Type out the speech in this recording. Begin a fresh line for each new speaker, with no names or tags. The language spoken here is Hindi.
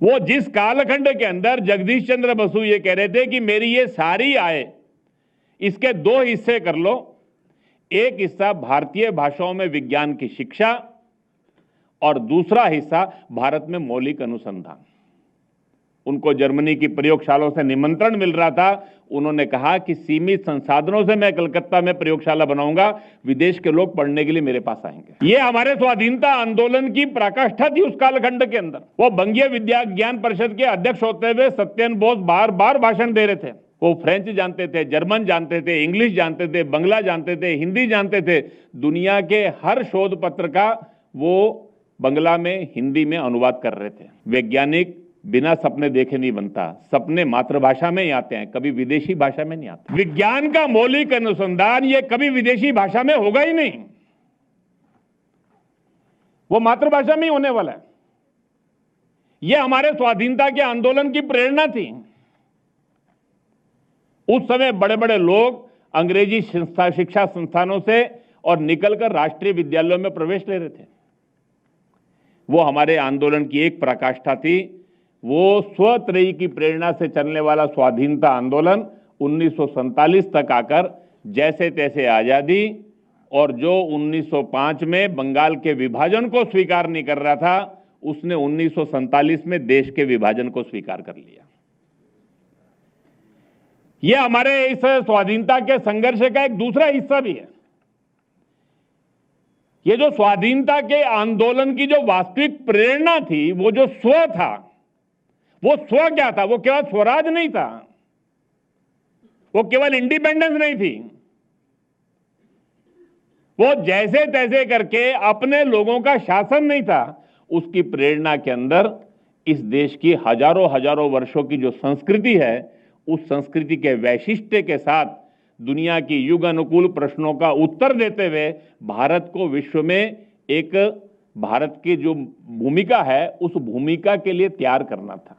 वो जिस कालखंड के अंदर जगदीश चंद्र बसु ये कह रहे थे कि मेरी ये सारी आय इसके दो हिस्से कर लो, एक हिस्सा भारतीय भाषाओं में विज्ञान की शिक्षा और दूसरा हिस्सा भारत में मौलिक अनुसंधान। उनको जर्मनी की प्रयोगशालाओं से निमंत्रण मिल रहा था। उन्होंने कहा कि सीमित संसाधनों से मैं कलकत्ता में प्रयोगशाला बनाऊंगा, विदेश के लोग पढ़ने के लिए मेरे पास आएंगे। ये हमारे स्वाधीनता आंदोलन की पराकाष्ठा थी उस कालखंड के अंदर। वो बंगीय विज्ञान परिषद के अध्यक्ष होते हुए सत्येंद्र बोस बार बार भाषण दे रहे थे। वो फ्रेंच जानते थे, जर्मन जानते थे, इंग्लिश जानते थे, बंगला जानते थे, हिंदी जानते थे। दुनिया के हर शोध पत्र का वो बंगला में, हिंदी में अनुवाद कर रहे थे। वैज्ञानिक बिना सपने देखे नहीं बनता, सपने मातृभाषा में ही आते हैं, कभी विदेशी भाषा में नहीं आते। विज्ञान का मौलिक अनुसंधान ये कभी विदेशी भाषा में होगा ही नहीं, वो मातृभाषा में ही होने वाला है। ये हमारे स्वाधीनता के आंदोलन की प्रेरणा थी। उस समय बड़े बड़े लोग अंग्रेजी शिक्षा संस्थानों से और निकलकर राष्ट्रीय विद्यालयों में प्रवेश ले रहे थे। वो हमारे आंदोलन की एक पराकाष्ठा थी। वो स्वत्रयी की प्रेरणा से चलने वाला स्वाधीनता आंदोलन 1947 तक आकर जैसे तैसे आजादी और जो 1905 में बंगाल के विभाजन को स्वीकार नहीं कर रहा था, उसने 1947 में देश के विभाजन को स्वीकार कर लिया। यह हमारे इस स्वाधीनता के संघर्ष का एक दूसरा हिस्सा भी है। ये जो स्वाधीनता के आंदोलन की जो वास्तविक प्रेरणा थी, वो जो स्व था, वो स्व क्या था? वो केवल स्वराज नहीं था, वो केवल इंडिपेंडेंस नहीं थी। वो जैसे तैसे करके अपने लोगों का शासन नहीं था। उसकी प्रेरणा के अंदर इस देश की हजारों हजारों वर्षों की जो संस्कृति है, उस संस्कृति के वैशिष्ट्य के साथ दुनिया की युग अनुकूल प्रश्नों का उत्तर देते हुए भारत को विश्व में एक, भारत की जो भूमिका है, उस भूमिका के लिए तैयार करना था।